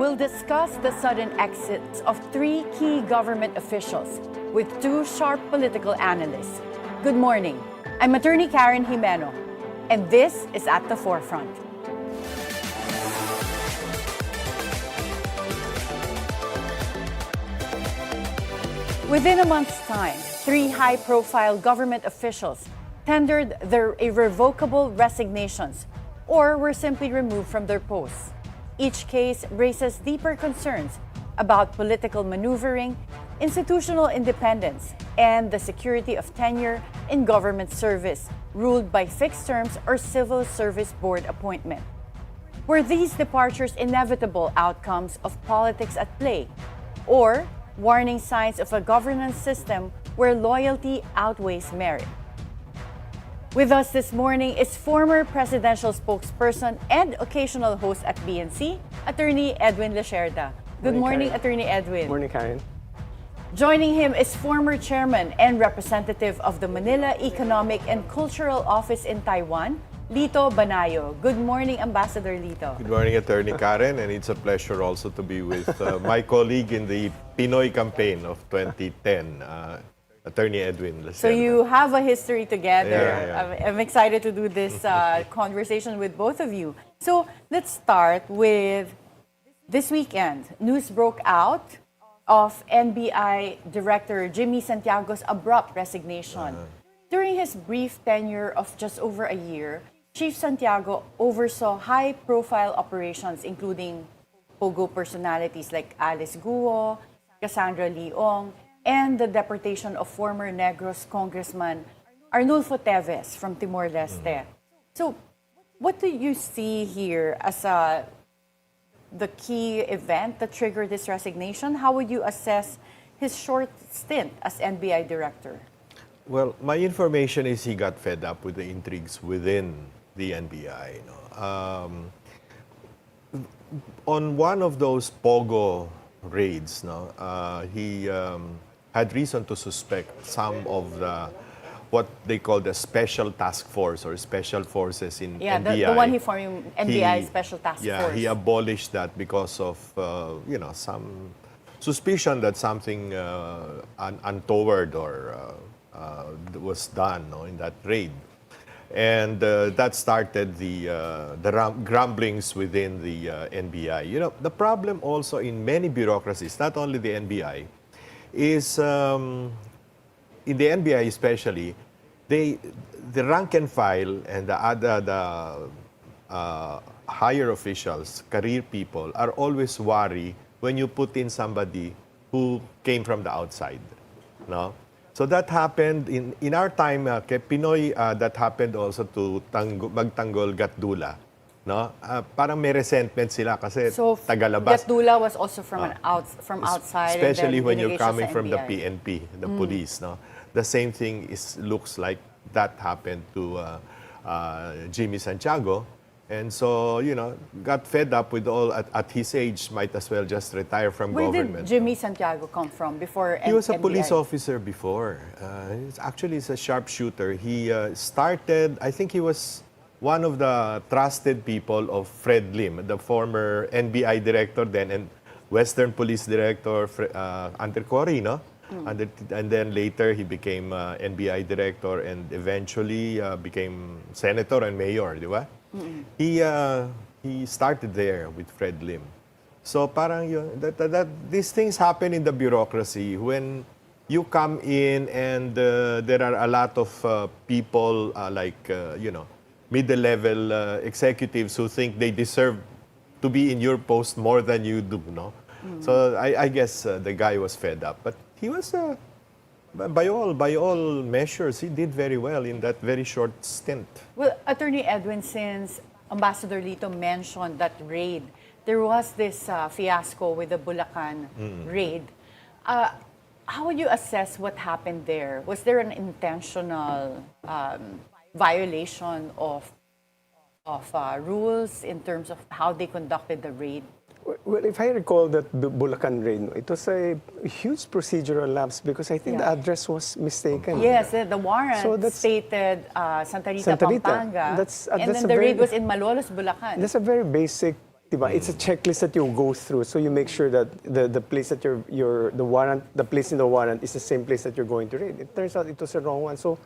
we'll discuss the sudden exits of 3 key government officials with 2 sharp political analysts. Good morning. I'm Attorney Karen Jimeno, and this is At the Forefront. Within a month's time, 3 high-profile government officials tendered their irrevocable resignations or were simply removed from their posts. Each case raises deeper concerns about political maneuvering, institutional independence, and the security of tenure in government service ruled by fixed terms or civil service board appointment. Were these departures inevitable outcomes of politics at play, or warning signs of a governance system where loyalty outweighs merit? With us this morning is former presidential spokesperson and occasional host at BNC, Attorney Edwin Lacierda. Good morning, Attorney Edwin. Morning, Karen. Joining him is former chairman and representative of the Manila Economic and Cultural Office in Taiwan, Lito Banayo. Good morning, Ambassador Lito. Good morning, Attorney Karen, and it's a pleasure also to be with my colleague in the Pinoy campaign of 2010, Attorney Edwin Lacierda. So you have a history together. Yeah. I'm excited to do this conversation with both of you. So let's start with this weekend. News broke out of NBI Director Jimmy Santiago's abrupt resignation. During his brief tenure of just over a year, Chief Santiago oversaw high-profile operations including Pogo personalities like Alice Guo, Cassandra Leong, and the deportation of former Negros Congressman Arnulfo Teves from Timor-Leste. So, what do you see here as the key event that triggered this resignation? How would you assess his short stint as NBI Director? Well, my information is he got fed up with the intrigues within the NBI. On one of those Pogo raids, he had reason to suspect some of what they call the special task force or special forces in NBI. The one he formed, NBI Special Task Force. Yeah, he abolished that because of some suspicion that something untoward or was done in that raid. And that started the grumblings within the NBI. The problem also in many bureaucracies, not only the NBI, is in the NBI especially, the rank and file and the higher officials, career people, are always worried when you put in somebody who came from the outside. No? So that happened in our time, kay Pinoy, that happened also to Magtanggol Gatdula. No? Parang may resentment sila kasi tagalabas. Gatdula was also from outside. Especially when you're coming sa from the NBI. PNP, the police. No? The same thing looks like that happened to Jimmy Santiago. And so, got fed up with all, at his age, might as well just retire from government. Where did Jimmy Santiago come from before He was a NBI? police officer before. He's a sharpshooter. He started, I think he was one of the trusted people of Fred Lim, the former NBI Director then, and Western Police Director under Cory, no? And then later he became NBI Director and eventually became Senator and Mayor, di ba? He started there with Fred Lim. So parang these things happen in the bureaucracy when you come in and there are a lot of people middle-level executives who think they deserve to be in your post more than you do, no? So I guess the guy was fed up, but he was by all measures, he did very well in that very short stint. Well, Attorney Edwin, since Ambassador Lito mentioned that raid, there was this fiasco with the Bulacan raid. How would you assess what happened there? Was there an intentional violation of rules in terms of how they conducted the raid? Well, if I recall that the Bulacan raid, it was a huge procedural lapse because I think the address was mistaken. Yes, the warrant stated Santa Rita, Santa Rita. Pampanga. That's and then the raid was in Malolos, Bulacan. That's a very basic Diba? It's a checklist that you go through, so you make sure that the place that the place in the warrant is the same place that you're going to raid. It turns out it was a wrong one, so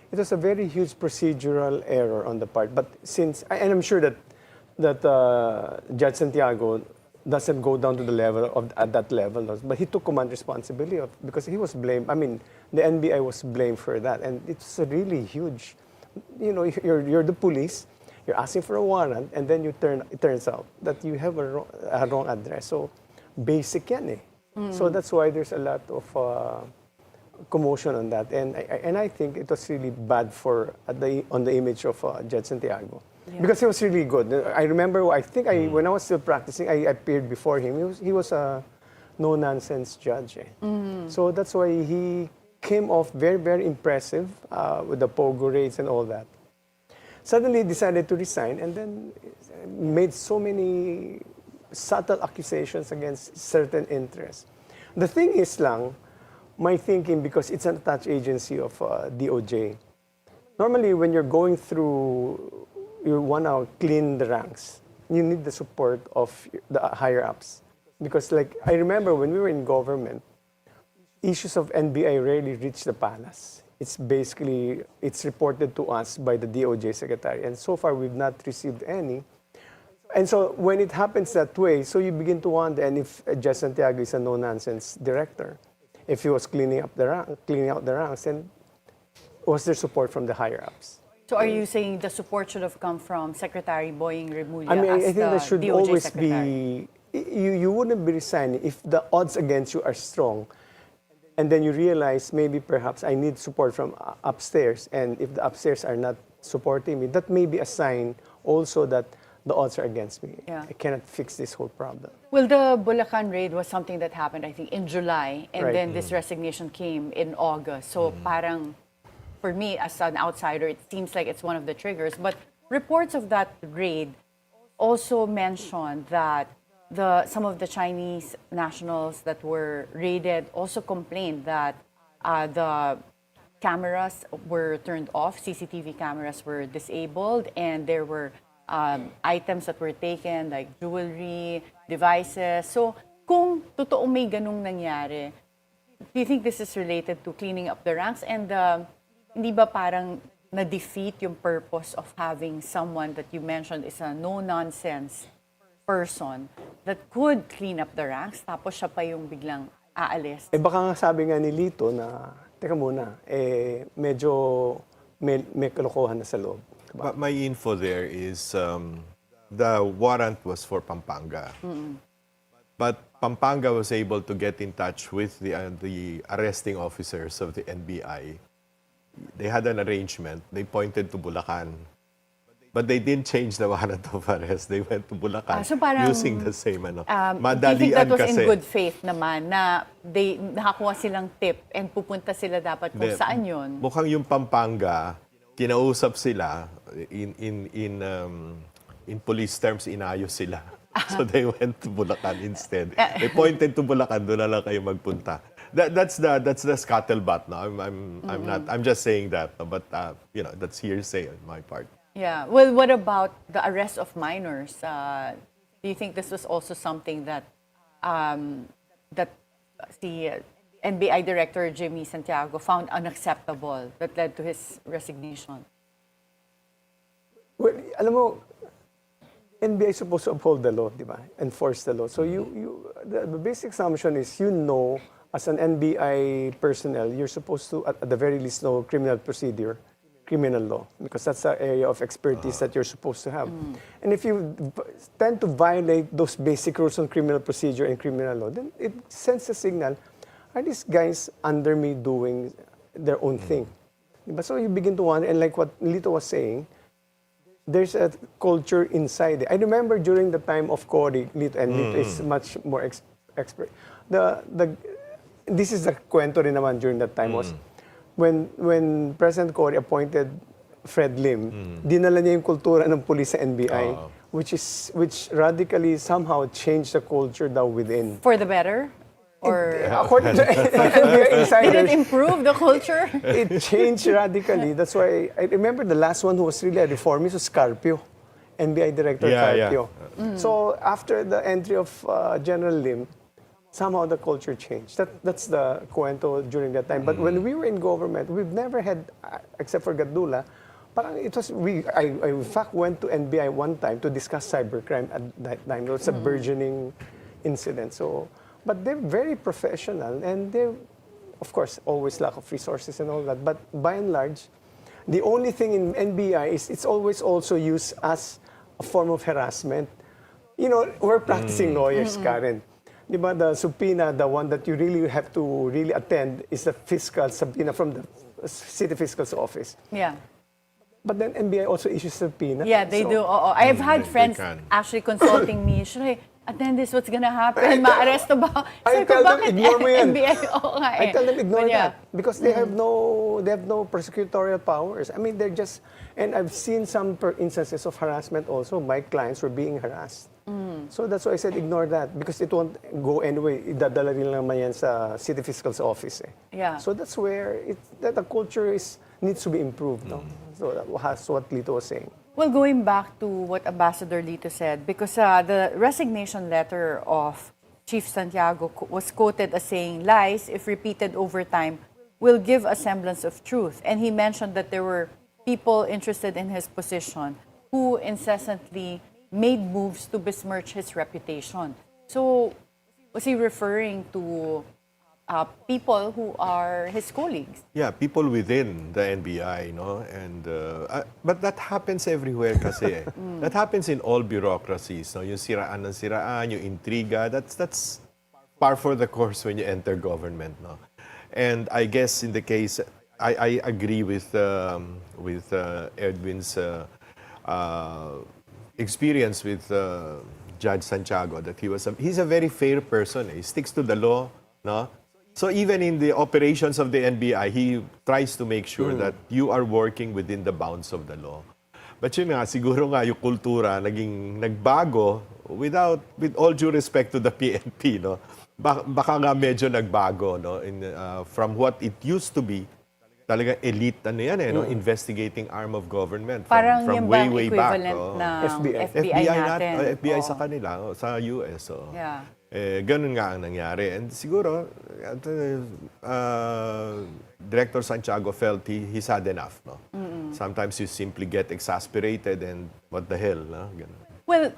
it was a very huge procedural error on the part. But and I'm sure that Judge Santiago doesn't go down to the level at that level, no? But he took command responsibility because he was blamed. I mean, the NBI was blamed for that, and it's a really huge. You know, you're the police. You're asking for a warrant, and then it turns out that you have a wrong address. So, basic yan eh. So that's why there's a lot of commotion on that, and I think it was really bad on the image of Judge Santiago, because he was really good. I remember, when I was still practicing, I appeared before him. He was a no-nonsense judge. Eh. So that's why he came off very, very impressive with the pogo raids and all that. Suddenly decided to resign and then made so many subtle accusations against certain interests. The thing is lang, my thinking, because it's an attached agency of DOJ, normally when you're going through, you want to clean the ranks, you need the support of the higher-ups. Because like, I remember when we were in government, issues of NBI rarely reach the palace. It's reported to us by the DOJ secretary, and so far we've not received any. And so when it happens that way, so you begin to wonder, and if Judge Santiago is a no-nonsense director, if he was cleaning out the ranks, then was there support from the higher-ups? So are you saying the support should have come from Secretary Boying Remulla I mean, as I think the there should DOJ always secretary? be, you wouldn't be resigning if the odds against you are strong. And then you realize maybe perhaps I need support from upstairs, and if the upstairs are not supporting me, that may be a sign also that the odds are against me. Yeah. I cannot fix this whole problem. Well, the Bulacan raid was something that happened, I think, in July, and Right. then this resignation came in August. So parang, for me, as an outsider, it seems like it's one of the triggers. But reports of that raid also mentioned that some of the Chinese nationals that were raided also complained that the cameras were turned off, CCTV cameras were disabled, and there were items that were taken like jewelry, devices. So kung totoo may ganung nangyari, do you think this is related to cleaning up the ranks? And hindi ba parang na-defeat yung purpose of having someone that you mentioned is a no-nonsense person that could clean up the ranks, tapos siya pa yung biglang aalis? Eh baka nga sabi nga ni Lito na, teka muna, medyo may kalokohan na sa loob. But my info there is the warrant was for Pampanga. But Pampanga was able to get in touch with the arresting officers of the NBI. They had an arrangement. They pointed to Bulacan. But they didn't change the warrant of arrest. They went to Bulacan So parang, using the same ano. do you think that was kasi. in good faith naman na nakakuha silang tip and pupunta sila dapat kung Hindi. saan yun? Mukhang yung Pampanga, kinausap sila in police terms, inayos sila. So they went to Bulacan instead. They pointed to Bulacan, doon na lang kayo magpunta. That's the scuttlebutt. No? I'm just saying that, no? But that's hearsay on my part. Yeah. Well, what about the arrest of minors? Do you think this was also something that that the NBI Director Jimmy Santiago found unacceptable that led to his resignation? Well, alam mo, NBI is supposed to uphold the law, di ba? Enforce the law. So the basic assumption is as an NBI personnel, you're supposed to, at the very least, know criminal procedure, criminal law, because that's the area of expertise that you're supposed to have. And if you tend to violate those basic rules on criminal procedure and criminal law, then it sends a signal, are these guys under me doing their own thing? Diba? So you begin to wonder, and like what Lito was saying, there's a culture inside it. I remember during the time of Cory, Lito, and Lito is much more expert. This is the kwento rin naman during that time was, when President Cory appointed Fred Lim, dinala niya yung kultura ng police sa NBI, which radically somehow changed the culture down within. For the better? Or According to NBI insiders, did it improve the culture? it changed radically. That's why I remember the last one who was really a reformist was Scarpio. NBI Director Yeah. Carpio. So after the entry of General Lim, somehow the culture changed. That's the kwento during that time. But when we were in government, we've never had, except for Gadula, parang it was, I in fact went to NBI one time to discuss cybercrime at that time. It was a burgeoning incident. So, but they're very professional and they're, of course, always lack of resources and all that. But by and large, the only thing in NBI is it's always also used as a form of harassment. You know, we're practicing lawyers, Karen. Di ba, the subpoena, the one that you really have to really attend is the fiscal subpoena from the city fiscal's office. Yeah. But then NBI also issues subpoena. Yeah, they do. Oo. I've had they friends can. actually consulting me. Should I attend this? What's gonna happen? Ma-arresto ba? I Sabi ko, tell them, bakit ignore mo yan. NBI? Oo nga eh. I tell them ignore But yeah. that because they have no prosecutorial powers. I mean, they're just, and I've seen some instances of harassment also. My clients were being harassed. So that's why I said ignore that because it won't go anyway. Idadala rin lang naman yan sa city fiscal's office. Yeah. So that's where that the culture needs to be improved. No? So that's what Lito was saying. Well, going back to what Ambassador Lito said, because the resignation letter of Chief Santiago was quoted as saying, lies, if repeated over time, will give a semblance of truth. And he mentioned that there were people interested in his position who incessantly made moves to besmirch his reputation. So, was he referring to people who are his colleagues? Yeah, people within the NBI, no? And but that happens everywhere kasi. That happens in all bureaucracies, no? Yung siraan ng siraan, yung intriga, that's par for the course when you enter government, no? And I guess in the case, I agree with Edwin's experience with Judge Santiago that he's a very fair person. He sticks to the law, no? So even in the operations of the NBI, he tries to make sure that you are working within the bounds of the law. But yun nga, siguro nga yung kultura naging nagbago with all due respect to the PNP, no? Baka nga medyo nagbago, no? From what it used to be, talaga elite no? Investigating arm of government Parang from yung way equivalent back. na FBI. FBI natin. FBI Oo. sa kanila, sa US. So. Yeah. Ganun nga ang nangyari. And siguro, Director Santiago felt he's had enough. No? Sometimes you simply get exasperated and what the hell. No? Ganun. Well,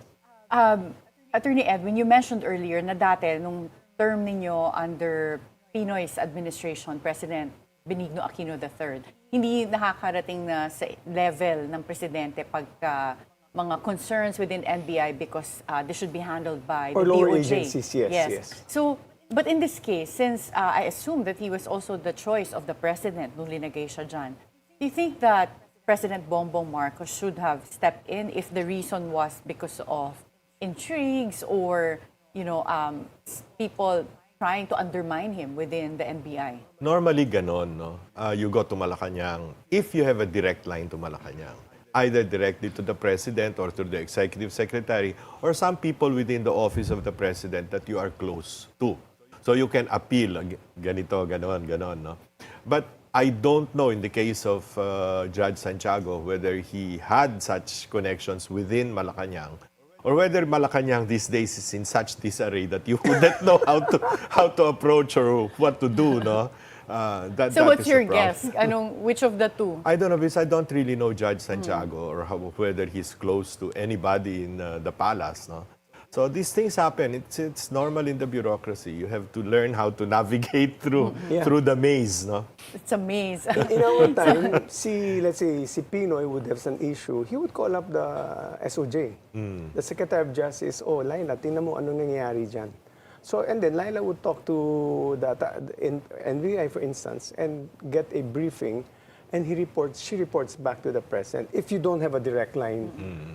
Attorney Edwin, you mentioned earlier na dati, nung term ninyo under Pinoy's administration, President Benigno Aquino III, hindi nakakarating na sa level ng presidente pagka mga concerns within NBI because they should be handled by Or the lower DOJ. agencies, yes. So, but in this case, since I assume that he was also the choice of the president nung linagay siya dyan, do you think that President Bongbong Marcos should have stepped in if the reason was because of intrigues or, people trying to undermine him within the NBI? Normally, ganon. No? You go to Malacanang if you have a direct line to Malacanang. Either directly to the president or to the executive secretary or some people within the office of the president that you are close to. So you can appeal, ganito, ganon, no? But I don't know in the case of Judge Santiago whether he had such connections within Malacanang or whether Malacanang these days is in such disarray that you wouldn't know how to approach or what to do, no? So what's your guess? Which of the two? I don't know because I don't really know Judge Santiago or whether he's close to anybody in the palace, no? So these things happen. It's normal in the bureaucracy. You have to learn how to navigate through the maze, no? It's a maze. In our time, let's say, si Pinoy would have some issue, he would call up the SOJ, the Secretary of Justice, Laila, tingnan mo ano nangyayari dyan. So, and then Laila would talk to the NBI, for instance, and get a briefing, and she reports back to the president if you don't have a direct line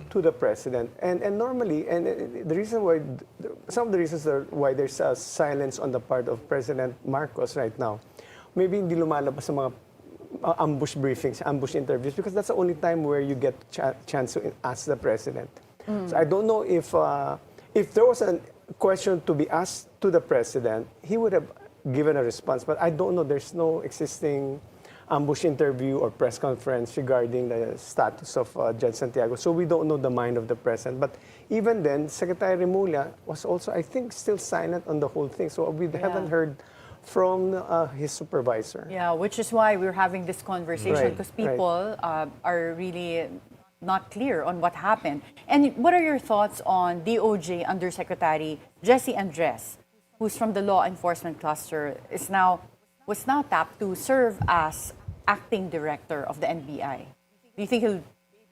to the president. And normally, and the reason why, some of the reasons why there's a silence on the part of President Marcos right now, maybe hindi lumalabas sa mga ambush briefings, ambush interviews, because that's the only time where you get chance to ask the president. So I don't know if there was a question to be asked to the president, he would have given a response. But I don't know. There's no existing ambush interview or press conference regarding the status of Judge Santiago. So we don't know the mind of the president. But even then, Secretary Remulla was also, I think, still silent on the whole thing. So we haven't heard from his supervisor. Yeah, which is why we're having this conversation, Right, because people are really not clear on what happened. And what are your thoughts on DOJ Undersecretary Jesse Andres, who's from the law enforcement cluster, was now tapped to serve as acting director of the NBI? Do you think he'll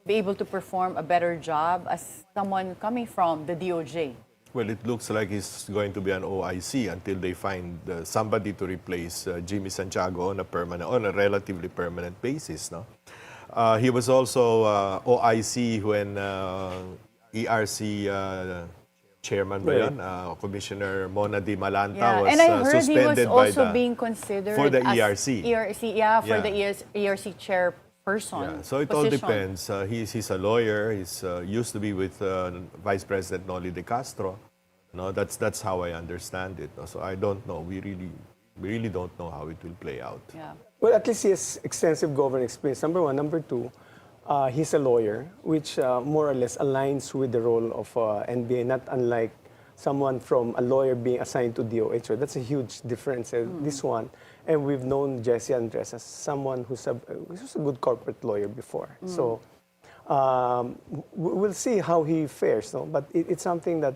be able to perform a better job as someone coming from the DOJ? Well, it looks like he's going to be an OIC until they find somebody to replace Jimmy Santiago on a relatively permanent basis. No, he was also OIC when ERC Chairman ba yun? Commissioner Mona Di Malanta was and I heard suspended he was also being considered for the as ERC. For the ERC chairperson. Yeah, so it all depends. He's a lawyer. He's used to be with Vice President Noli de Castro. No, that's how I understand it. So I don't know. We really don't know how it will play out. Yeah. Well, at least he has extensive government experience, number one. Number two, he's a lawyer, which more or less aligns with the role of NBA, not unlike someone from a lawyer being assigned to DOH. So that's a huge difference, this one. And we've known Jesse Andres as someone who's a good corporate lawyer before. So we'll see how he fares. No? But it's something that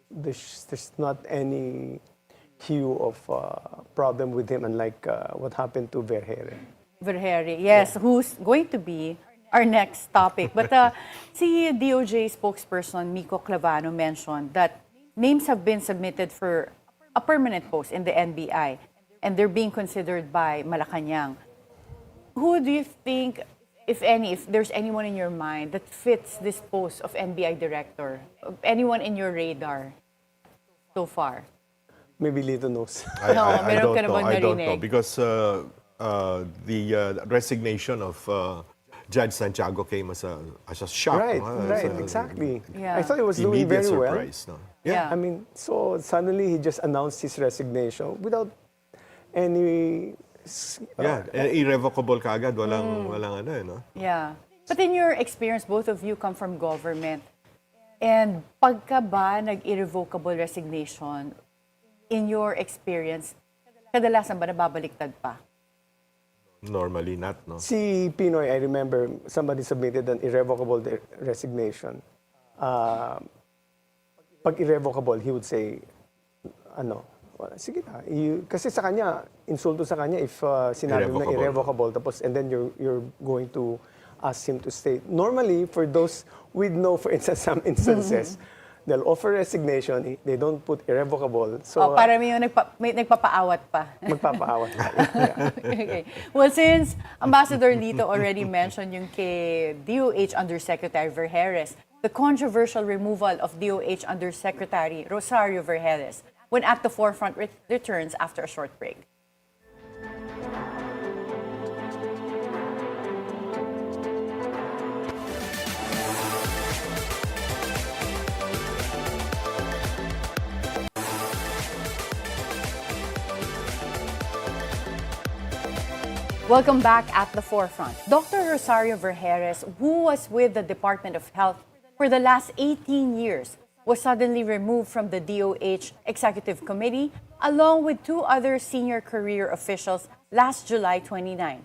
there's not any hue of problem with him, unlike what happened to Vergere. Vergere, yes, who's going to be our next topic. But si DOJ spokesperson Mico Clavano mentioned that names have been submitted for a permanent post in the NBI, and they're being considered by Malacanang. Who do you think, if there's anyone in your mind that fits this post of NBI Director? Anyone in your radar so far? Maybe Lito knows. I meron ka na bang I don't know narinig? because the resignation of Judge Santiago came as a shock. Right, no? right, As a exactly. Yeah. I thought he was doing immediate very well. surprise. No? Yeah. I mean, so suddenly he just announced his resignation without any... Yeah, irrevocable kaagad, walang ano eh, no? Yeah. But in your experience, both of you come from government. And pagka ba nag-irrevocable resignation, in your experience, kadalasan ba nababaliktad pa? Normally not, no? Si Pinoy, I remember somebody submitted an irrevocable resignation. Pag irrevocable, he would say, sige na. Kasi sa kanya, insulto sa kanya if sinabi mo na irrevocable, tapos, and then you're going to ask him to stay. Normally, for those, we'd know, for instance, some instances, they'll offer resignation, they don't put irrevocable. So, para may nagpapaawat pa. magpapaawat pa. Yeah. Okay. Well, since Ambassador Lito already mentioned yung kay DOH Undersecretary Vergere, the controversial removal of DOH Undersecretary Rosario Vergere, when At the Forefront returns after a short break. Welcome back at the Forefront. Dr. Rosario Vergere, who was with the Department of Health for the last 18 years, was suddenly removed from the DOH Executive Committee along with two other senior career officials last July 29.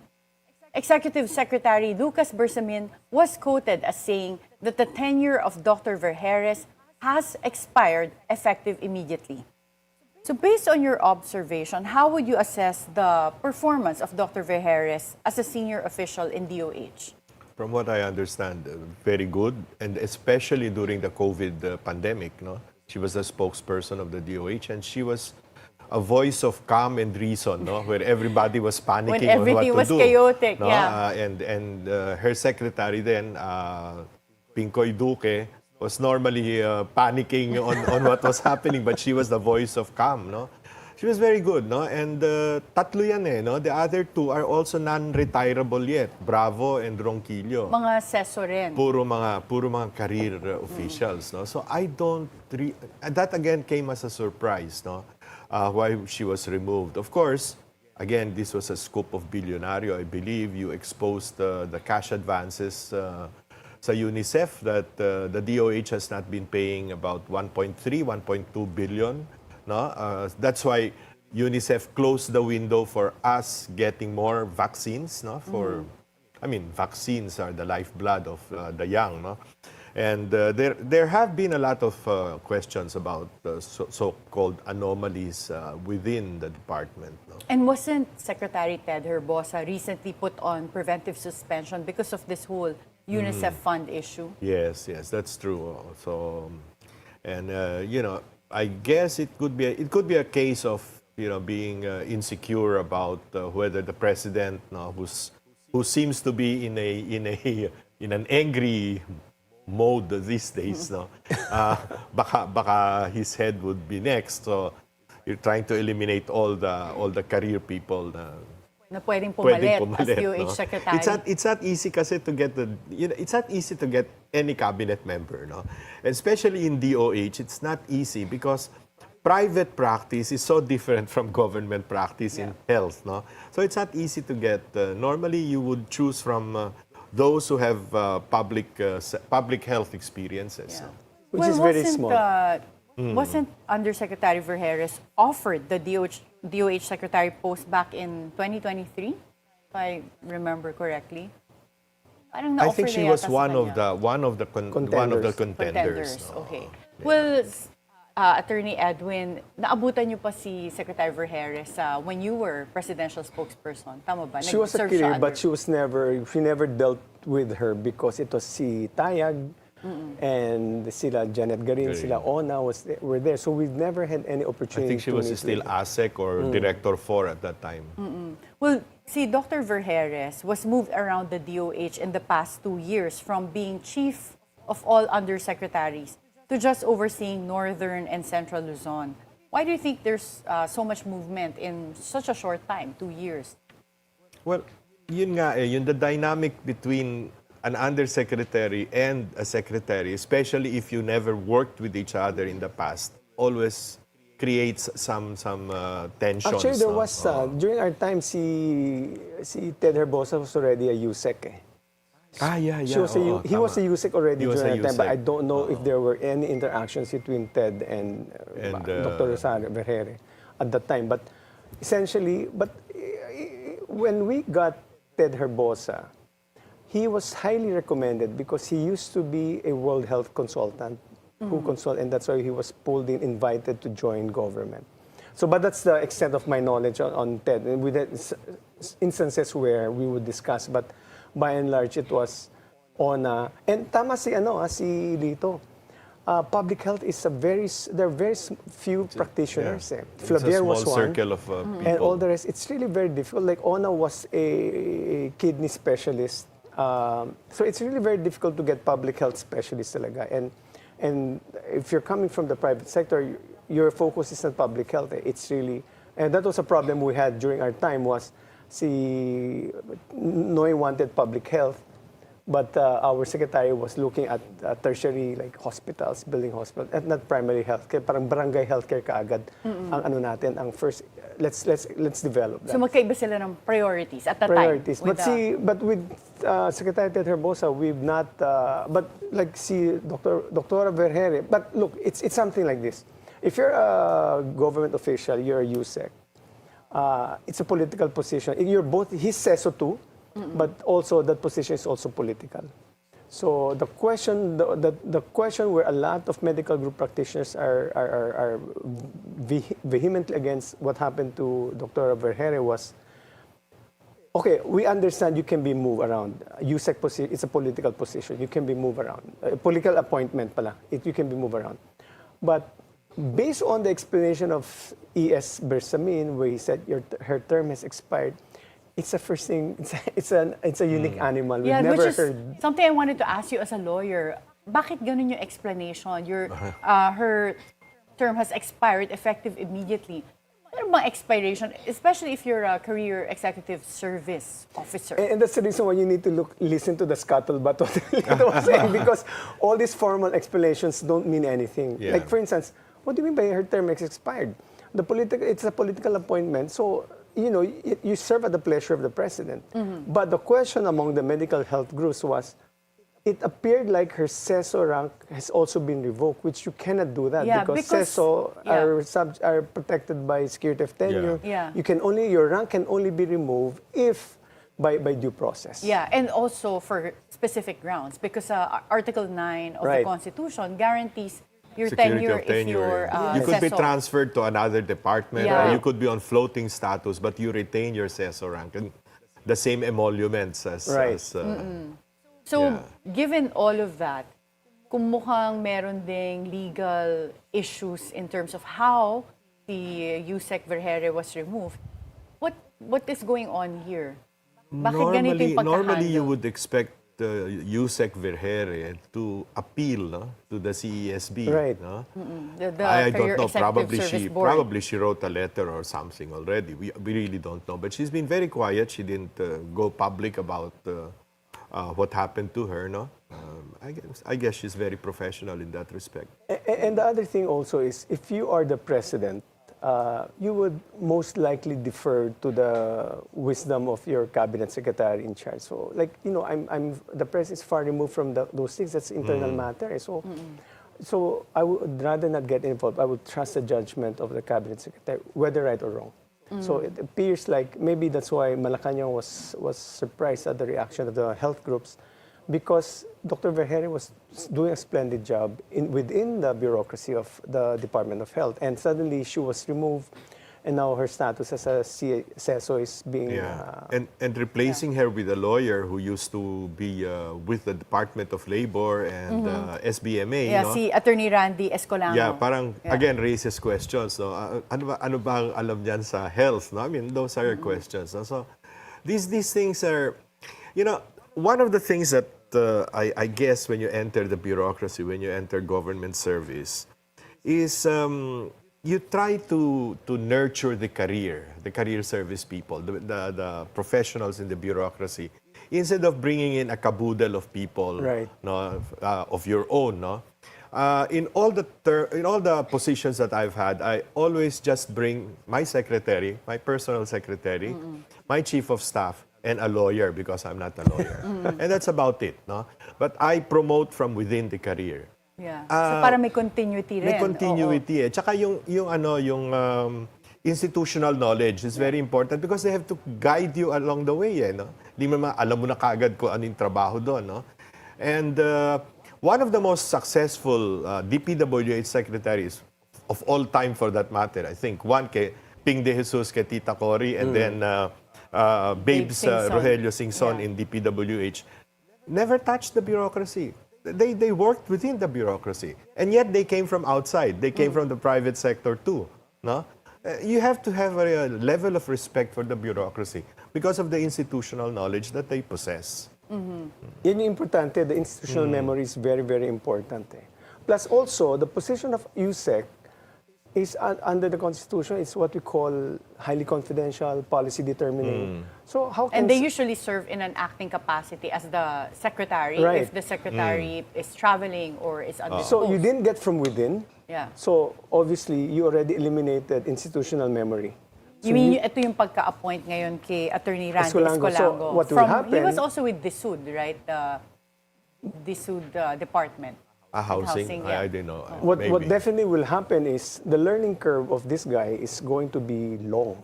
Executive Secretary Lucas Bersamin was quoted as saying that the tenure of Dr. Vergere has expired effective immediately. So based on your observation, how would you assess the performance of Dr. Vergere as a senior official in DOH? From what I understand, very good, and especially during the COVID pandemic, no? She was a spokesperson of the DOH, and she was a voice of calm and reason, no? Where everybody was panicking on what to do. When everything was chaotic, no? yeah. And her secretary then, Pincoy Duque, was normally panicking on what was happening, but she was the voice of calm, no? She was very good, no? And tatlo yan eh, no? The other two are also non-retirable yet. Bravo and Ronquillo. Mga seso rin. Puro mga career officials, no? So I don't that again came as a surprise, no? Why she was removed. Of course, again, this was a scoop of Bilyonaryo. I believe you exposed the cash advances sa UNICEF that the DOH has not been paying about 1.3, 1.2 billion. No? That's why UNICEF closed the window for us getting more vaccines. No? I mean, vaccines are the lifeblood of the young. No? And there have been a lot of questions about so-called anomalies within the department. No? And wasn't Secretary Ted Herbosa recently put on preventive suspension because of this whole UNICEF fund issue? Yes, that's true. So, and I guess it could be a case of being insecure about whether the president, who seems to be in an angry mode these days, baka his head would be next. So you're trying to eliminate all the career people na pwedeng pumalit as no? DOH Secretary. It's not easy kasi to get it's not easy to get any cabinet member, no? Especially in DOH, it's not easy because private practice is so different from government practice in health, no? So it's not easy to get. Normally, you would choose from those who have public health experiences. Yeah. No? Which is very small. Wasn't Undersecretary Vergeres offered the DOH Secretary post back in 2023, if I remember correctly? Parang I think na-offer she na was yata sa one of the contenders. contenders. No? Okay. Well, Attorney Edwin, naabutan niyo pa si Secretary Vergeres when you were presidential spokesperson. Tama ba? She was a Nag-serve siya career, but she never dealt with her because it was si Tayag and sila Janet Garin, sila Ona were there. So we've never had any I opportunity think she to was meet still with ASEC or Director 4 at that time. Well, see, Dr. Vergeres was moved around the DOH in the past 2 years from being chief of all undersecretaries to just overseeing Northern and Central Luzon. Why do you think there's so much movement in such a short time, 2 years? Well, yun nga the dynamic between an undersecretary and a secretary, especially if you never worked with each other in the past, always creates some tensions. Actually, there was, during our time, si Ted Herbosa was already a USEC. Yeah. He was a USEC already during our time, but I don't know if there were any interactions between Ted and Dr. Vergeres at that time. But essentially, when we got Ted Herbosa, he was highly recommended because he used to be a World Health consultant who consult, and that's why he was pulled in, invited to join government. So, but that's the extent of my knowledge on TED. And with instances where we would discuss, but by and large, it was on and tama si Lito. Public health is there are very few practitioners. Flavier was one. Circle of people. And all the rest, it's really very difficult. Like Ona was a kidney specialist. So it's really very difficult to get public health specialists talaga. And if you're coming from the private sector, your focus is on public health. It's really, and that was a problem we had during our time was Noy wanted public health, but our secretary was looking at tertiary like hospitals, building hospitals, and not primary health care. Parang barangay healthcare kaagad ang natin, ang first. Let's develop that. So magkaiba sila ng priorities at that priorities. time. But with Secretary Ted Herbosa, we've not. But like Dr. Vergeres. But look, it's something like this. If you're a government official, you're a USEC. It's a political position. You're both. He says so too, but also that position is also political. So the question where a lot of medical group practitioners are vehemently against what happened to Dr. Vergeres was, okay, we understand you can be moved around. USEC position, it's a political position. You can be moved around. A political appointment pala, you can be moved around. But based on the explanation of E.S. Bersamin, where he said her term has expired, it's a first thing. It's a unique animal. We've never which is heard. something I wanted to ask you as a lawyer. Bakit ganun yung explanation? Her term has expired effective immediately. Ano bang expiration? Especially if you're a career executive service officer. And that's the reason why you need to listen to the scuttlebutt what Lito was saying, because all these formal explanations don't mean anything. Yeah. Like for instance, what do you mean by her term has expired? It's a political appointment, so you serve at the pleasure of the president. But the question among the medical health groups was, it appeared like her CESO rank has also been revoked, which you cannot do that because CESO are protected by security of tenure. Yeah. Your rank can only be removed if by due process. Yeah, and also for specific grounds because Article 9 of the Constitution guarantees your Security tenure of tenure. if you're You could be CESO. transferred to another department, Yeah. or you could be on floating status, but you retain your CESO rank and the same emoluments as. So, given all of that, kung mukhang meron ding legal issues in terms of how the Yusek Vergere was removed, what is going on here? Bakit ganito yung Normally, you pagkahandle? would expect Yusek Vergere to appeal to the CESB. Right. No? The I Career don't know. Executive Service Board. Probably she wrote a letter or something already. We really don't know. But she's been very quiet. She didn't go public about what happened to her. No, I guess she's very professional in that respect. And the other thing also is, if you are the president, you would most likely defer to the wisdom of your cabinet secretary in charge. So, the president is far removed from those things. That's internal matter. So I would rather not get involved. I would trust the judgment of the cabinet secretary, whether right or wrong. So it appears like maybe that's why Malacanang was surprised at the reaction of the health groups, because Dr. Vergere was doing a splendid job within the bureaucracy of the Department of Health, and suddenly she was removed, and now her status as a CESO is being... And replacing her with a lawyer who used to be with the Department of Labor and SBMA. Yeah, no? si Attorney Randy Escolano. Yeah, parang, again, raises questions. No? Ano ba ang alam niyan sa health? No? I mean, those are your questions. No? So, these things are, one of the things that I guess when you enter the bureaucracy, when you enter government service, is you try to nurture the career service people, the professionals in the bureaucracy, instead of bringing in a caboodle of people of your own. No? In all the positions that I've had, I always just bring my secretary, my personal secretary, my chief of staff, and a lawyer because I'm not a lawyer. And that's about it. No? But I promote from within the career. Yeah. So para may continuity rin. May continuity eh. Tsaka yung institutional knowledge is very important because they have to guide you along the way. No? Di mo alam mo na kagad kung ano yung trabaho doon. No? And one of the most successful DPWH secretaries of all time for that matter, I think, one kay Ping De Jesus kay Tita Cory, and then Babes Rogelio Singson in DPWH, never touched the bureaucracy. They worked within the bureaucracy. And yet they came from outside. They came from the private sector too. No? You have to have a level of respect for the bureaucracy because of the institutional knowledge that they possess. Yun yung importante. The institutional memory is very, very important. Plus also, the position of USEC is under the Constitution. It's what we call highly confidential, policy determining. So how can... And they usually serve in an acting capacity as the secretary if the secretary is traveling or is undisposed. So you didn't get from within. Yeah. So obviously, you already eliminated institutional memory. So You mean ito yung pagka-appoint ngayon kay Attorney Randy Escolango. Escolango? So what will happen... He was also with DSUD, right? The DSUD department. Housing? yeah. I don't know. What definitely will happen is the learning curve of this guy is going to be long,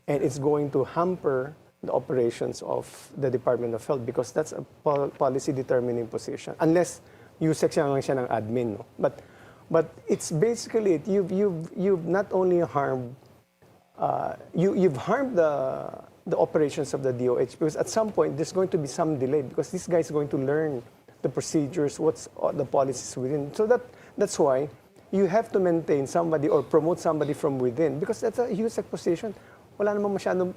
and it's going to hamper the operations of the Department of Health because that's a policy determining position. Unless USEC siya ng admin, no? But it's basically it. You've not only harmed you've harmed the operations of the DOH because at some point there's going to be some delay because this guy is going to learn the procedures, what's the policies within. So that's why you have to maintain somebody or promote somebody from within because that's a USEC position. Wala namang masyadong,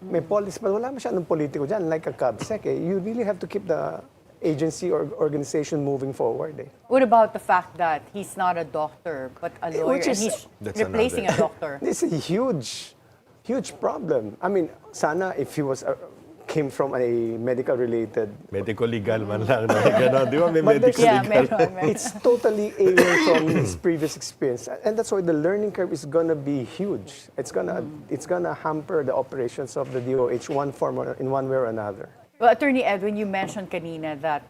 may policy, but wala masyadong politiko dyan, like a CABSEC. You really have to keep the agency or organization moving forward. What about the fact that he's not a doctor, but a lawyer, and he's replacing a doctor? This is a huge problem. Sana if he was came from a medical-related. Medico-legal man lang. No? Ganon. Di ba may But there's- Yeah, medico-legal? meron. It's totally alien from his previous experience, and that's why the learning curve is gonna be huge. It's gonna hamper the operations of the DOH in one way or another. Well, Attorney Edwin, you mentioned kanina that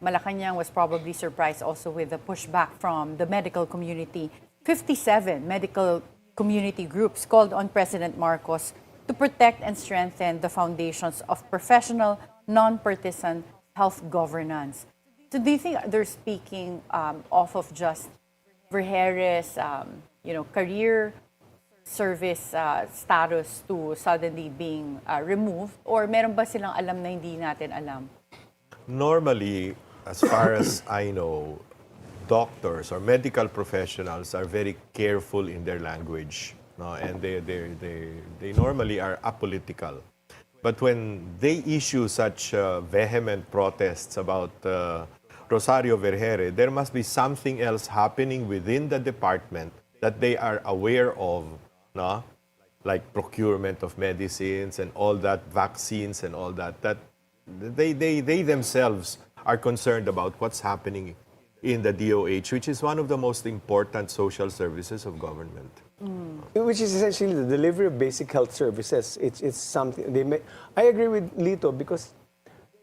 Malacanang was probably surprised also with the pushback from the medical community. 57 medical community groups called on President Marcos to protect and strengthen the foundations of professional, non-partisan health governance. So do you think they're speaking off of just Vergere's, career service status to suddenly being removed? Or meron ba silang alam na hindi natin alam? Normally, as far as I know, doctors or medical professionals are very careful in their language, no? And they normally are apolitical. But when they issue such vehement protests about Rosario Vergere, there must be something else happening within the department that they are aware of, no? Like procurement of medicines and all that, vaccines and all that, that they themselves are concerned about what's happening in the DOH, which is one of the most important social services of government. Which is essentially the delivery of basic health services. It's something they may. I agree with Lito because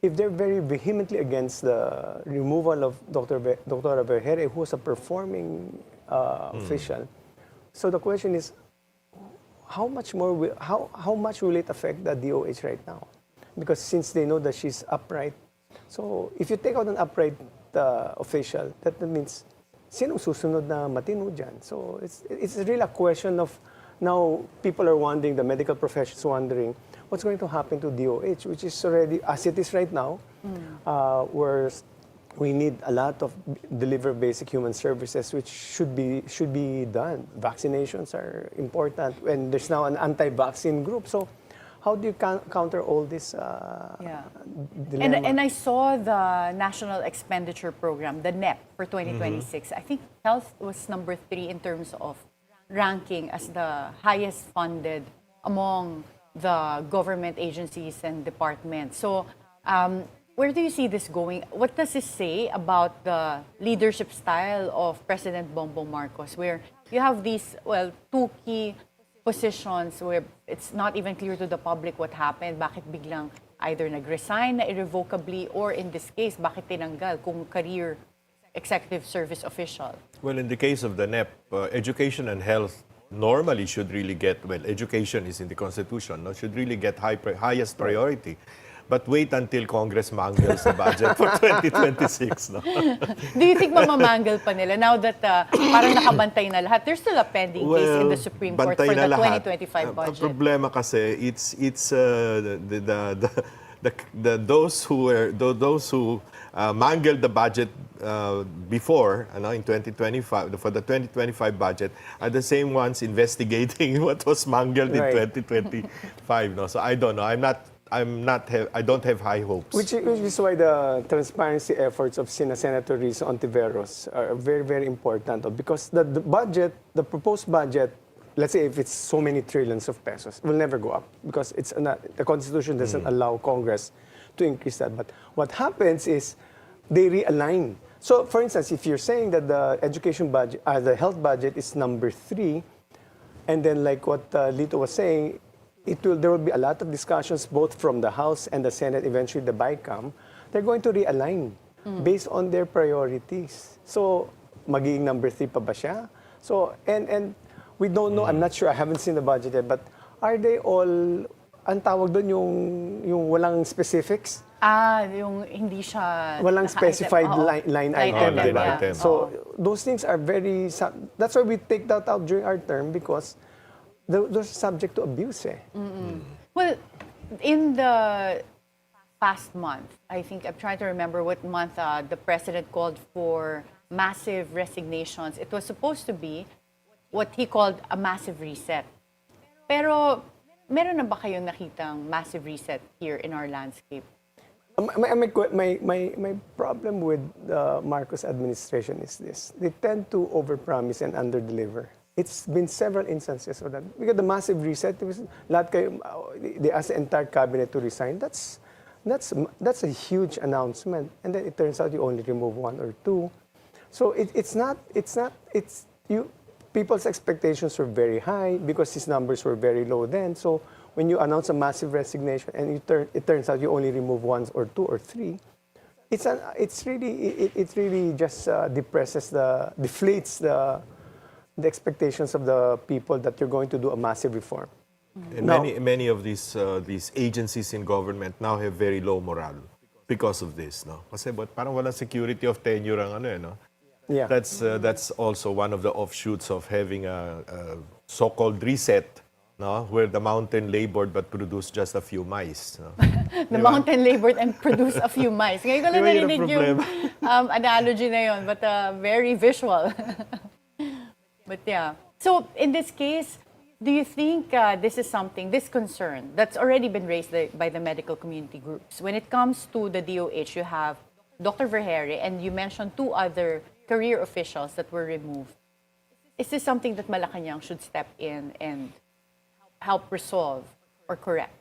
if they're very vehemently against the removal of Dr. Vergere, who was a performing official, so the question is, how much will it affect the DOH right now? Because since they know that she's upright, so if you take out an upright official, that means sino susunod na matino dyan? So it's really a question of now people are wondering, the medical profession is wondering what's going to happen to DOH, which is already as it is right now, where we need a lot of deliver basic human services, which should be done. Vaccinations are important, and there's now an anti-vaccine group. So how do you counter all this dilemma? And I saw the National Expenditure Program, the NEP, for 2026. I think health was number 3 in terms of ranking as the highest funded among the government agencies and departments. So where do you see this going? What does this say about the leadership style of President Bongbong Marcos, where you have these, two key positions where it's not even clear to the public what happened, bakit biglang either nag-resign na irrevocably, or in this case, bakit tinanggal kung career executive service official? Well, in the case of the NEP, education and health normally should really get, education is in the Constitution, no? Should really get highest priority. But wait until Congress mangles the budget for 2026. No? Do you think mamamanggal pa nila now that parang nakabantay na lahat? There's still a pending case in the Supreme Court for the 2025 budget. Ang problema kasi it's those who mangled the budget before, in 2025, for the 2025 budget, are the same ones investigating what was mangled in 2025. No? So I don't know. I don't have high hopes. Which is why the transparency efforts of Senator Riz Ontiveros are very, very important. Because the budget, the proposed budget, let's say if it's so many trillions of pesos, will never go up because the Constitution doesn't allow Congress to increase that. But what happens is they realign. So, for instance, if you're saying that the education budget, the health budget is number 3, and then like what Lito was saying, there will be a lot of discussions both from the House and the Senate, eventually the BICAM. They're going to realign based on their priorities. So, magiging number 3 pa ba siya? So, and we don't know, I'm not sure, I haven't seen the budget yet, but are they all, ang tawag doon yung walang specifics? Yung hindi siya... Walang specified line item. Line item. So, those things are very, that's why we take that out during our term because those are subject to abuse. Well, in the past month, I think I'm trying to remember what month the president called for massive resignations. It was supposed to be what he called a massive reset. Pero meron na ba kayong nakitang massive reset here in our landscape? My problem with the Marcos administration is this. They tend to overpromise and underdeliver. It's been several instances of that. Because the massive reset, they asked the entire cabinet to resign. That's That's a huge announcement, and then it turns out you only remove one or two. So it's you. People's expectations were very high because these numbers were very low then. So when you announce a massive resignation and it turns out you only remove one or two or three, it really just deflates the expectations of the people that you're going to do a massive reform. And many of these agencies in government now have very low morale because of this, no? Kasi parang walang security of tenure ang ano, no? Yeah. That's also one of the offshoots of having a so-called reset, no, where the mountain labored but produced just a few mice. No? The mountain labored and produced a few mice. Ngayon ko lang Yun ang narinig yung analogy na yun, but very visual. But yeah. So in this case, do you think this concern that's already been raised by the medical community groups? When it comes to the DOH, you have Dr. Vergeire, and you mentioned two other career officials that were removed. Is this something that Malacanang should step in and help resolve or correct?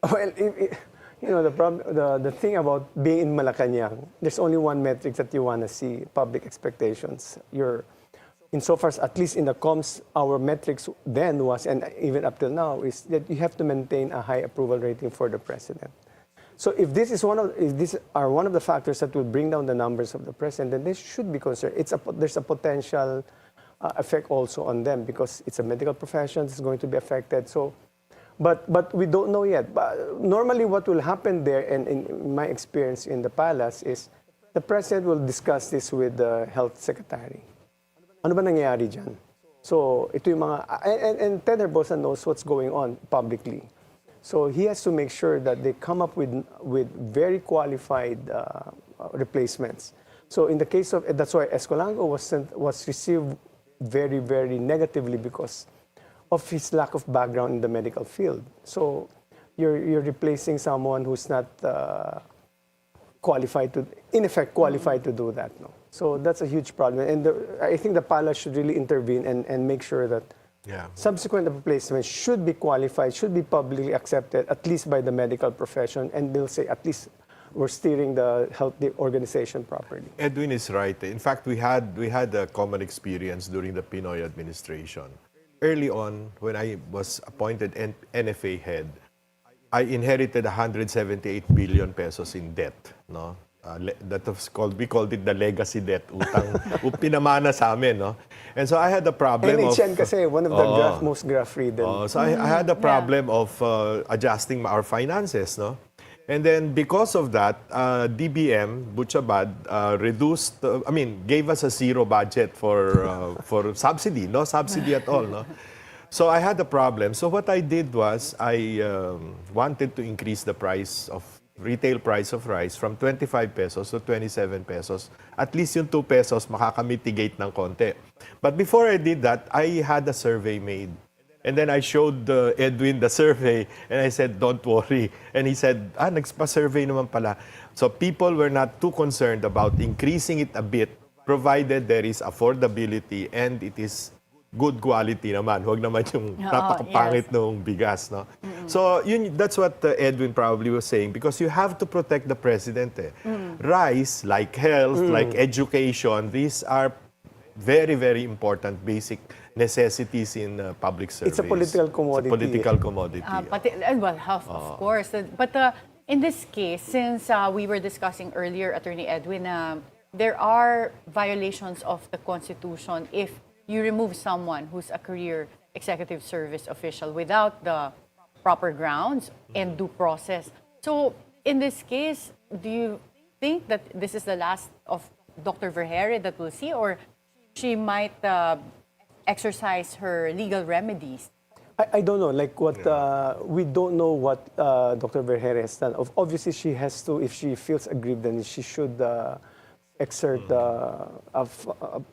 Well, the thing about being in Malacanang, there's only one metric that you want to see: public expectations. Insofar as, at least in the comms, our metrics then was, and even up till now, is that you have to maintain a high approval rating for the president. So if these are one of the factors that will bring down the numbers of the president, then they should be concerned. There's a potential effect also on them because it's a medical profession that's going to be affected. So, but we don't know yet. But normally, what will happen there, and in my experience in the palace, is the president will discuss this with the health secretary. Ano ba nangyayari dyan? So ito yung mga and Ted Herbosa knows what's going on publicly. So he has to make sure that they come up with very qualified replacements. So in the case of, that's why Escolango was received very, very negatively because of his lack of background in the medical field. So you're replacing someone who's not qualified to do that. No. So that's a huge problem, and I think the palace should really intervene and make sure that subsequent replacements should be qualified, should be publicly accepted, at least by the medical profession, and they'll say at least we're steering the organization properly. Edwin is right. In fact, we had a common experience during the Pinoy administration. Early on, when I was appointed NFA head, I inherited 178 billion pesos in debt, no? That was we called it the legacy debt, utang pinamana sa amin, no? And so I had the problem NHN kasi one of the most graph-free. So I had the problem of adjusting our finances, no? And then because of that, DBM, Butchabad, gave us a zero budget for subsidy, no subsidy at all, no? So I had a problem. So what I did was I wanted to increase the retail price of rice from 25 pesos to 27 pesos. At least yung 2 pesos makakamitigate ng konti. But before I did that, I had a survey made. And then I showed Edwin the survey and I said, don't worry. And he said, nagpa-survey naman pala. So people were not too concerned about increasing it a bit, provided there is affordability and it is good quality naman. Huwag naman yung napakapangit nung bigas, no? So that's what Edwin probably was saying, because you have to protect the president. Rice, like health, like education, these are very, very important basic necessities in public service. It's a political commodity. It's a political commodity. Well, health, of course. But in this case, since we were discussing earlier, Attorney Edwin, there are violations of the Constitution if you remove someone who's a career executive service official without the proper grounds and due process. So, in this case, do you think that this is the last of Dr. Vergeire that we'll see, or she might exercise her legal remedies? I don't know. Like what we don't know what Dr. Vergeire has done. Obviously, she has to. If she feels aggrieved, then she should exert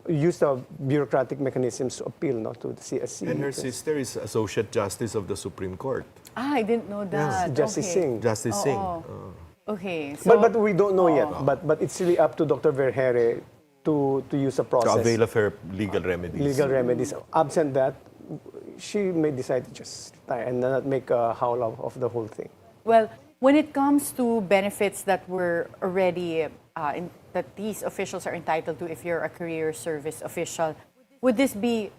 use the bureaucratic mechanisms to appeal, not to the CSC. And her sister is Associate Justice of the Supreme Court. I didn't know that. Yes, Justice Singh. Justice Singh. Okay. So, but we don't know yet. But it's really up to Dr. Vergeire to use a process. To avail of her legal remedies. Legal remedies. Absent that, she may decide to just retire and not make a howl of the whole thing. Well, when it comes to benefits that were already, that these officials are entitled to if you're a career service official, would this be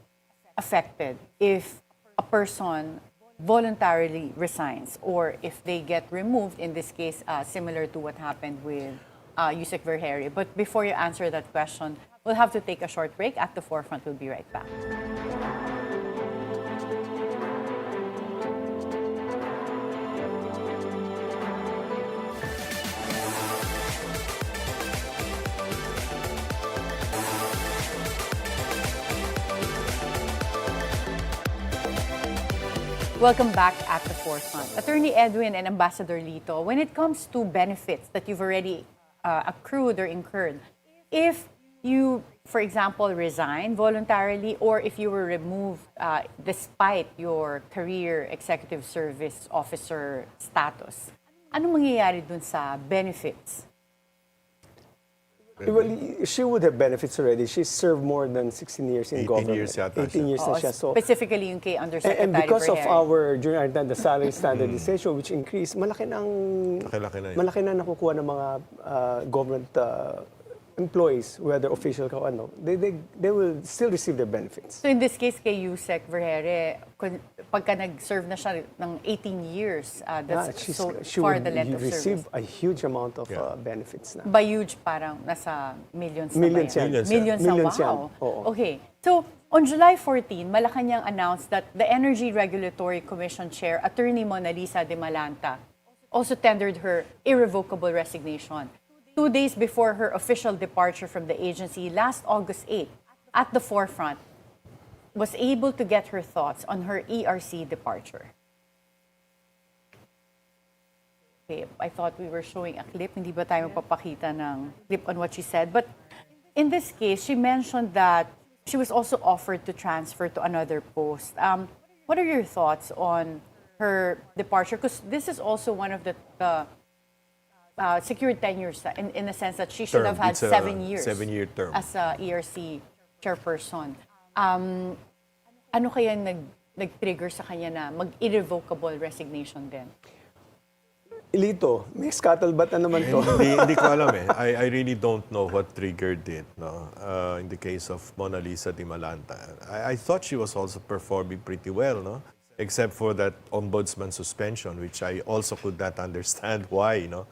affected if a person voluntarily resigns or if they get removed, in this case, similar to what happened with Yusek Vergeire? But before you answer that question, we'll have to take a short break. At the Forefront, we'll be right back. Welcome back at the Forefront. Attorney Edwin and Ambassador Lito, when it comes to benefits that you've already accrued or incurred, if you, for example, resign voluntarily or if you were removed despite your career executive service officer status, anong mangyayari dun sa benefits? Well, she would have benefits already. She served more than 16 years in 18 government. years yata 18 years na siya. So, Specifically yung kay Undersecretary and because of Vergeire. during our time, the salary standardization, which increased, malaki na nakukuha ng mga government employees, whether official ka o ano, they will still receive their benefits. So in this case, kay Yusek Vergeire, pagka nag-serve na siya ng 18 years, that's She far would the length of receive service. a huge amount of benefits na. By huge, parang nasa millions na ba Millions yan? yan. Millions na, Millions yan. wow. Oo. Okay. So, on July 14, Malacanang announced that the Energy Regulatory Commission Chair, Attorney Mona Lisa de Malanta, also tendered her irrevocable resignation 2 days before her official departure from the agency last August 8. At the Forefront, was able to get her thoughts on her ERC departure. Okay, I thought we were showing a clip. Hindi ba tayo magpapakita ng clip on what she said? But in this case, she mentioned that she was also offered to transfer to another post. What are your thoughts on her departure? Because this is also one of the secured tenures in the sense that she should have had It's a 7 years 7-year term. as a ERC chairperson. Ano kaya nag-trigger sa kanya na mag-irrevocable resignation din? Lito, may scuttlebutt na naman to. Hindi ko alam eh. I really don't know what triggered it. No? In the case of Mona Lisa de Malanta, I thought she was also performing pretty well, no? Except for that ombudsman suspension, which I also could not understand why. No?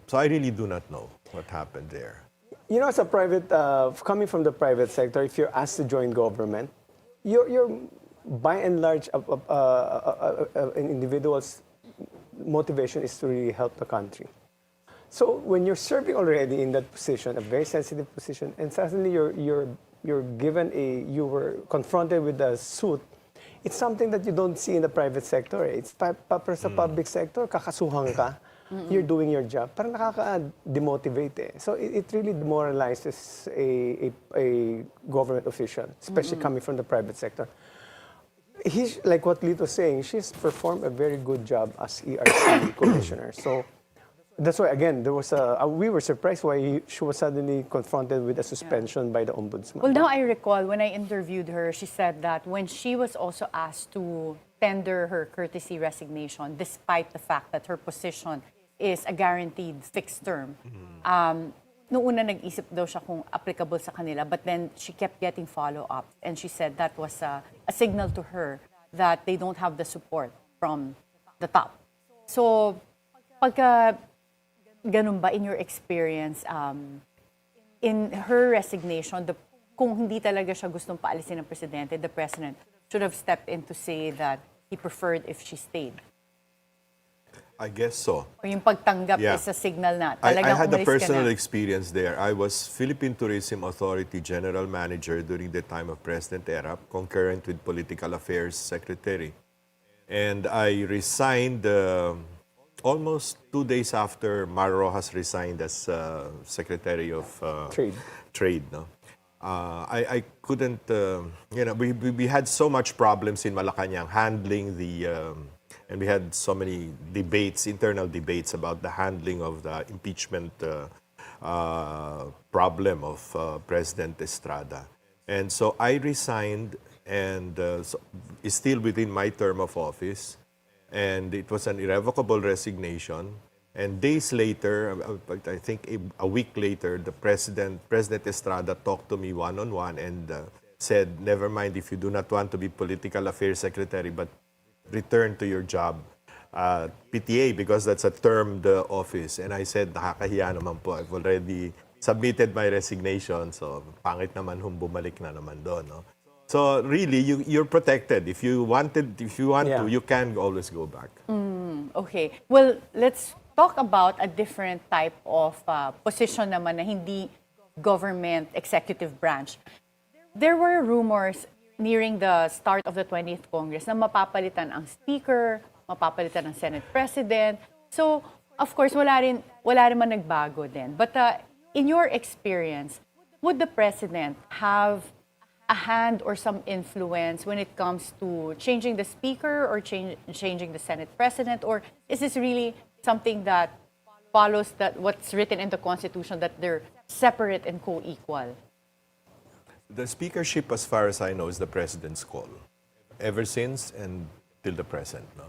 So I really do not know what happened there. You know, as a private, coming from the private sector, if you're asked to join government, you're by and large, an individual's motivation is to really help the country. So when you're serving already in that position, a very sensitive position, and suddenly you're given you were confronted with a suit, it's something that you don't see in the private sector. It's sa public sector, kakasuhan ka, you're doing your job. Parang nakaka-demotivate eh. So it really demoralizes a government official, especially coming from the private sector. He's, like what Lito was saying, she's performed a very good job as ERC commissioner. So that's why, again, there was we were surprised why she was suddenly confronted with a suspension by the ombudsman. Well, now I recall when I interviewed her, she said that when she was also asked to tender her courtesy resignation, despite the fact that her position is a guaranteed fixed term, noong una nag-isip daw siya kung applicable sa kanila, but then she kept getting follow-up, and she said that was a signal to her that they don't have the support from the top. So, pagka ganun ba in your experience, in her resignation, kung hindi talaga siya gustong paalisin ng presidente, the president should have stepped in to say that he preferred if she stayed. I guess so. O yung pagtanggap Yeah. is a signal na I talagang had a umalis ka personal na. experience there. I was Philippine Tourism Authority General Manager during the time of President Erap, concurrent with Political Affairs Secretary. And I resigned almost 2 days after Mar Rojas resigned as Secretary of Trade. No? I couldn't, we had so much problems in Malacanang handling and we had so many debates, internal debates about the handling of the impeachment problem of President Estrada. And so I resigned, and so it's still within my term of office. and it was an irrevocable resignation. And days later, I think a week later, President Estrada talked to me one-on-one and said, never mind if you do not want to be Political Affairs Secretary, but return to your job, PTA, because that's a termed office. And I said, nakakahiya naman po. I've already submitted my resignation, so pangit naman bumalik na naman doon. No? So really, you're protected. If you want to, you can always go back. Okay. Well, let's talk about a different type of position naman na hindi government executive branch. There were rumors nearing the start of the 20th Congress na mapapalitan ang Speaker, mapapalitan ang Senate President. So, of course, wala rin nagbago din. But in your experience, would the President have a hand or some influence when it comes to changing the Speaker or changing the Senate President? Or is this really something that follows that what's written in the Constitution, that they're separate and co-equal? The speakership, as far as I know, is the President's call, ever since and till the present. No?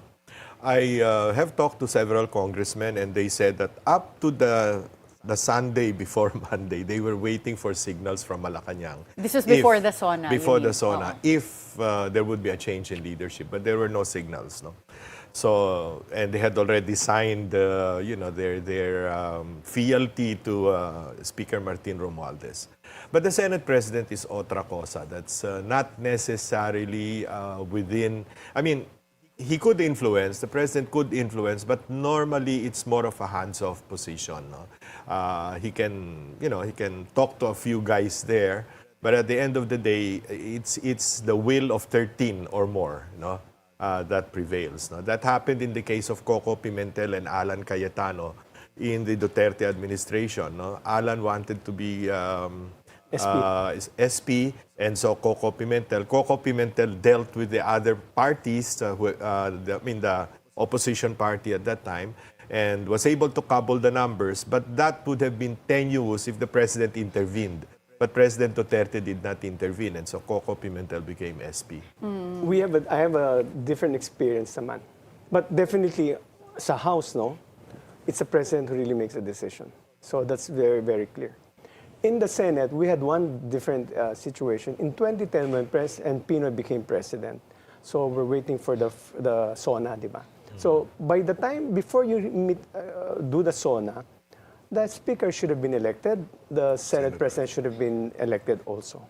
I have talked to several congressmen, and they said that up to the Sunday before Monday, they were waiting for signals from Malacanang. This was before the SONA. Before the SONA, if there would be a change in leadership, but there were no signals. No. So, and they had already signed, their fealty to Speaker Martin Romualdez. But the Senate President is otra cosa. That's not necessarily within, I mean, he could influence, the President could influence, but normally it's more of a hands-off position. No? He can talk to a few guys there, but at the end of the day, it's the will of 13 or more, no? That prevails. No? That happened in the case of Coco Pimentel and Alan Cayetano in the Duterte administration. No? Alan wanted to be SP, and so Coco Pimentel dealt with the other parties, the opposition party at that time, and was able to cobble the numbers, but that would have been tenuous if the President intervened. But President Duterte did not intervene, and so Coco Pimentel became SP. I have a different experience naman. But definitely, sa House, no, it's the President who really makes a decision. So that's very, very clear. In the Senate, we had one different situation. In 2010, when and Pinoy became President, so we're waiting for the SONA, di ba? So by the time, before you do the SONA, the Speaker should have been elected. The Senate President should have been elected also.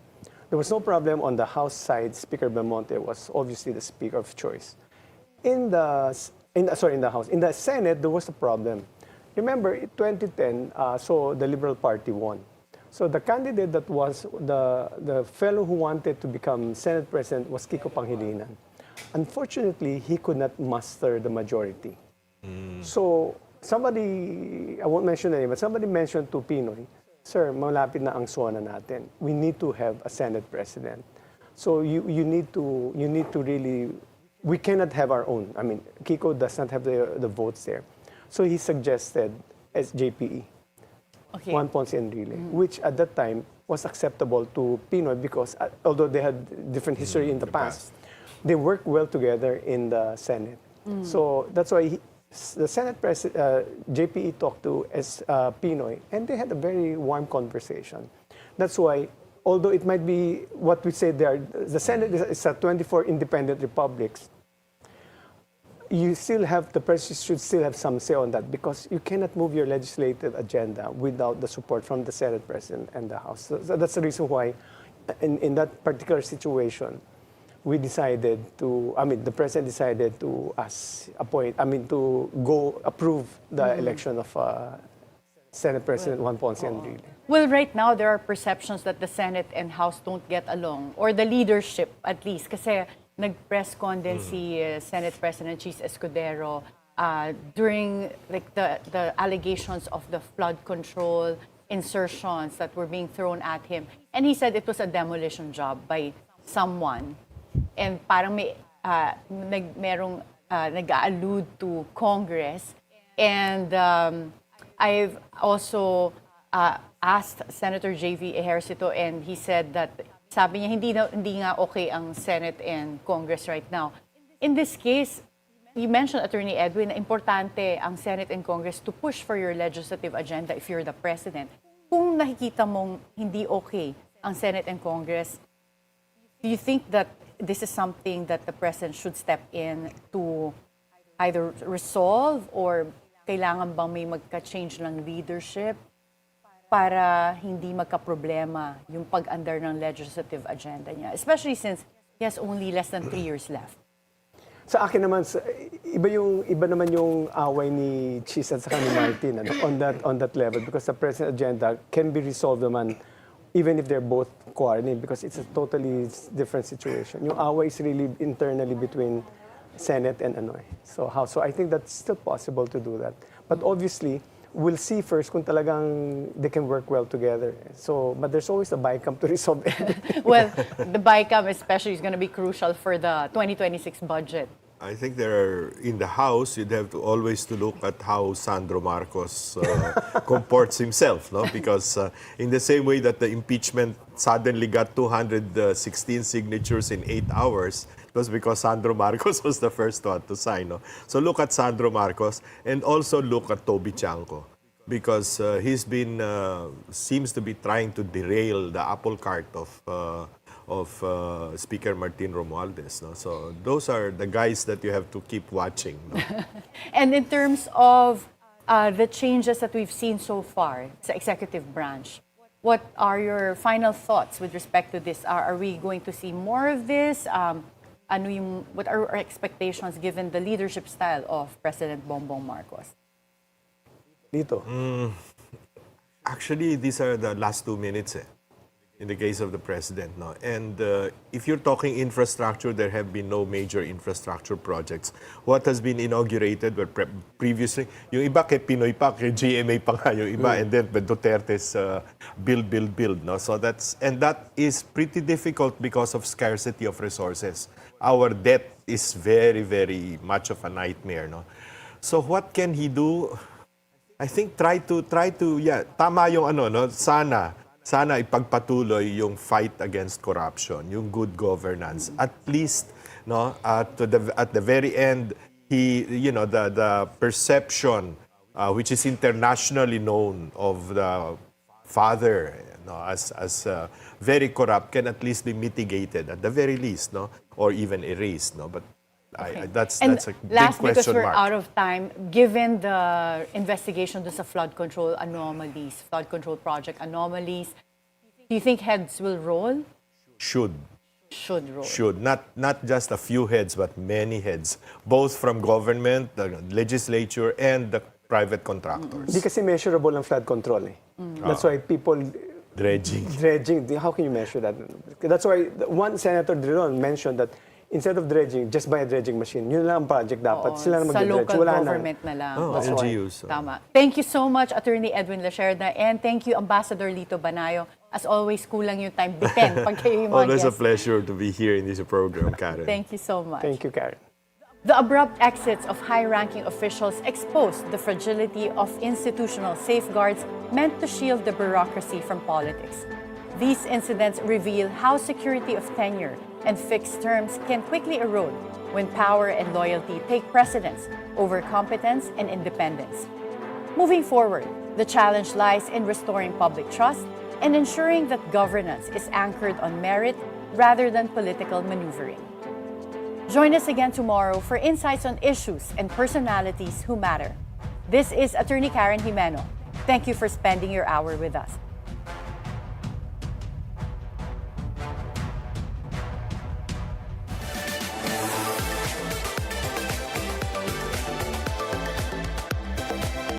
There was no problem on the House side. Speaker Belmonte was obviously the Speaker of choice. In the House. In the Senate, there was a problem. Remember, in 2010, so the Liberal Party won. So the candidate that was the fellow who wanted to become Senate President was Kiko Pangilinan. Unfortunately, he could not muster the majority. So somebody, I won't mention the name, but somebody mentioned to Pinoy, sir, malapit na ang SONA natin. We need to have a Senate President. So you need to really, we cannot have our own. I mean, Kiko does not have the votes there. So he suggested as JPE. Okay. Juan Ponce Enrile, which at that time was acceptable to Pinoy because although they had different history in the past, they worked well together in the Senate. So that's why the Senate President, JPE talked to Pinoy, and they had a very warm conversation. That's why, although it might be what we say there, the Senate is a 24 independent republics, you still have, the President should still have some say on that because you cannot move your legislative agenda without the support from the Senate President and the House. So that's the reason why in that particular situation, we decided to, the President decided to approve the election of Senate President Juan Ponce Enrile. Well, right now, there are perceptions that the Senate and House don't get along, or the leadership at least, kasi nag-press con din si Senate President Cheese Escudero during the allegations of the flood control insertions that were being thrown at him. And he said it was a demolition job by someone. And parang merong nag-allude to Congress. And I've also asked Senator J.V. Ejercito, and he said that sabi niya, hindi nga okay ang Senate and Congress right now. In this case, You mentioned, Attorney Edwin, na importante ang Senate and Congress to push for your legislative agenda if you're the President. Kung nakikita mong hindi okay ang Senate and Congress, do you think that this is something that the President should step in to either resolve or kailangan bang may magka-change ng leadership para hindi magka-problema yung pag-andar ng legislative agenda niya? Especially since he has only less than 3 years left. Sa akin naman, iba naman yung away ni Cheese at saka ni Martin on that level, because the present agenda can be resolved naman even if they're both coordinated, because it's a totally different situation. Yung away is really internally between Senate and So I think that's still possible to do that. But obviously, we'll see first kung talagang they can work well together. So, but there's always a BICAM to resolve everything. Well, the BICAM especially is going to be crucial for the 2026 budget. I think in the House, you'd have to always to look at how Sandro Marcos comports himself, no? Because in the same way that the impeachment suddenly got 216 signatures in 8 hours, it was because Sandro Marcos was the first one to sign. No? So look at Sandro Marcos and also look at Toby Chanco, because he's been seems to be trying to derail the apple cart of Speaker Martin Romualdez. No? So those are the guys that you have to keep watching. No? And in terms of the changes that we've seen so far sa executive branch, what are your final thoughts with respect to this? Are we going to see more of this? What are our expectations given the leadership style of President Bongbong Marcos? Dito. Actually, these are the last 2 minutes in the case of the President. No? And if you're talking infrastructure, there have been no major infrastructure projects. What has been inaugurated were previously, yung iba kay Pinoy pa, kay GMA pa nga yung iba, and then Duterte's build. No? So that is pretty difficult because of scarcity of resources. Our debt is very, very much of a nightmare. No? So what can he do? I think try to tama yung sana ipagpatuloy yung fight against corruption, yung good governance. At least at the very end, the perception which is internationally known of the father as very corrupt can at least be mitigated at the very least, or even erased. But Okay. That's a big last, because question we're mark. out of time, given the investigation to sa flood control project anomalies, do you think heads will roll? Should Roll. Should. Not just a few heads, but many heads, both from government, the legislature, and the private contractors. Hindi kasi measurable ang flood control. That's why people... Dredging. How can you measure that? That's why one Senator Drilon mentioned that instead of dredging, just buy a dredging machine. Yun lang ang project dapat. Sila na Sa mag-dredge. local Wala government na lang. That's why. LGUs. Tama. Thank you so much, Attorney Edwin Lacierda, and thank you, Ambassador Lito Banayo. As always, kulang yung time. Bitin pag kayo yung mga Always a guests. pleasure to be here in this program, Karen. Thank you so much. Thank you, Karen. The abrupt exits of high-ranking officials exposed the fragility of institutional safeguards meant to shield the bureaucracy from politics. These incidents reveal how security of tenure and fixed terms can quickly erode when power and loyalty take precedence over competence and independence. Moving forward, the challenge lies in restoring public trust and ensuring that governance is anchored on merit rather than political maneuvering. Join us again tomorrow for insights on issues and personalities who matter. This is Attorney Karen Jimeno. Thank you for spending your hour with us.